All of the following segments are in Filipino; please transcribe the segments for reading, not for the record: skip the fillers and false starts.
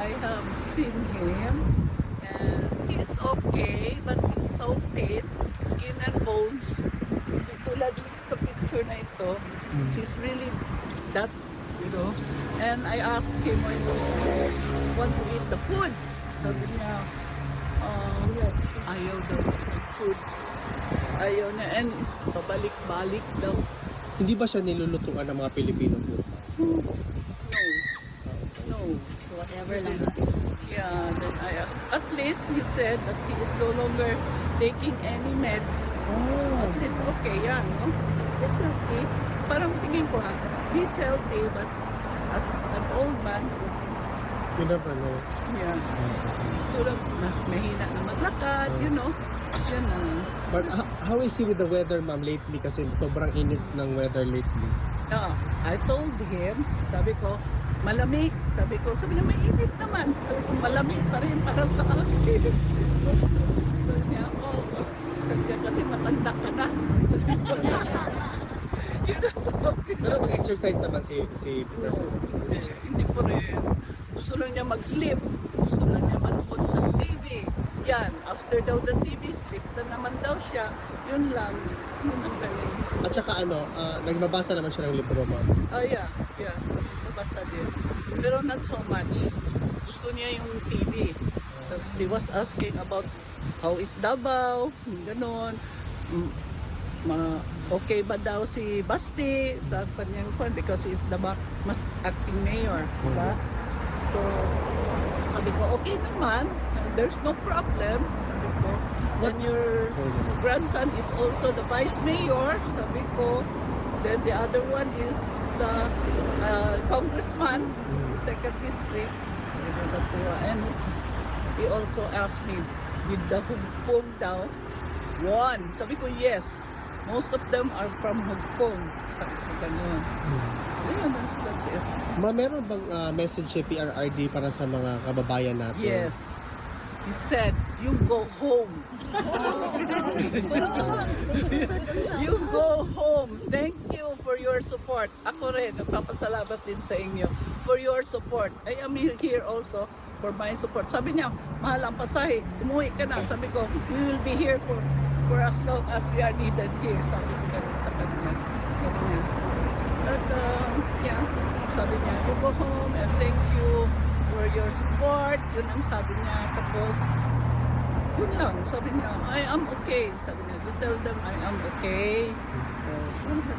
I have seen him, and he's okay, but he's so thin, skin and bones. Tulad sa picture na ito, she's really that, you know. And I asked him when he want to eat the food. Sabi niya, ayaw daw ng food. Ayaw na, and pabalik-balik daw. Hindi ba siya nilulutuan ng mga Pilipino food? No. So whatever lang. Yeah, then at least he said that he is no longer taking any meds. At least okay yan, no? He's healthy. Parang tingin ko he's healthy, but as an old man, You never know. yeah, tulad na mahina na maglakad, you know. Yan na. But how is he with the weather, ma'am, lately? Kasi sobrang init ng weather lately. I told him, sabi ko, malamig. Sabi niya, mainit naman. Sabi ko, malamig pa rin para sa akin. Sabi niya, sabi niya, kasi matanda ka na. Yun ang sabi. Pero mag-exercise naman si Peterson. Hindi po rin. Gusto lang niya mag-sleep. Gusto lang niya manood ng TV. Yan, after daw the TV, sleep na naman daw siya. Yun lang. Yun ang galing. At saka nagbabasa naman siya ng libro, ma'am. Yeah. Nabasa din. Pero not so much. Gusto niya yung TV. She was asking about how is Davao, ganon. Okay ba daw si Basti sa kanyang kwan because he is the mas acting mayor. Diba? So, sabi ko, okay naman. There's no problem. Sabi ko, when your grandson is also the vice mayor, sabi ko, then the other one is the congressman, the second district. And he also asked me, with the Hugpong daw, one. Sabi ko, yes. Most of them are from Hugpong. Sabi ko, ganun. Ayun, that's it. Ma'am, meron bang message si PRRD para sa mga kababayan natin? Yes. He said, you go home. You go home. Thank you for your support. Ako rin, nagpapasalamat din sa inyo for your support. I am here also for my support. Sabi niya, mahal ang pasahe. Umuwi ka na. Sabi ko, we will be here for as long as we are needed here. Sabi ko ganun sa kanya. But, yeah, sabi niya, you go home and thank you for your support. Yun ang sabi niya. Tapos, yun lang. Sabi niya, I am okay. Sabi niya, you tell them I am okay.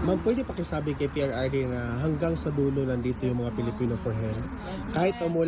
Ma'am, pwede pakisabi kay PRRD na hanggang sa dulo nandito yung mga Pilipino for Health. Kahit umula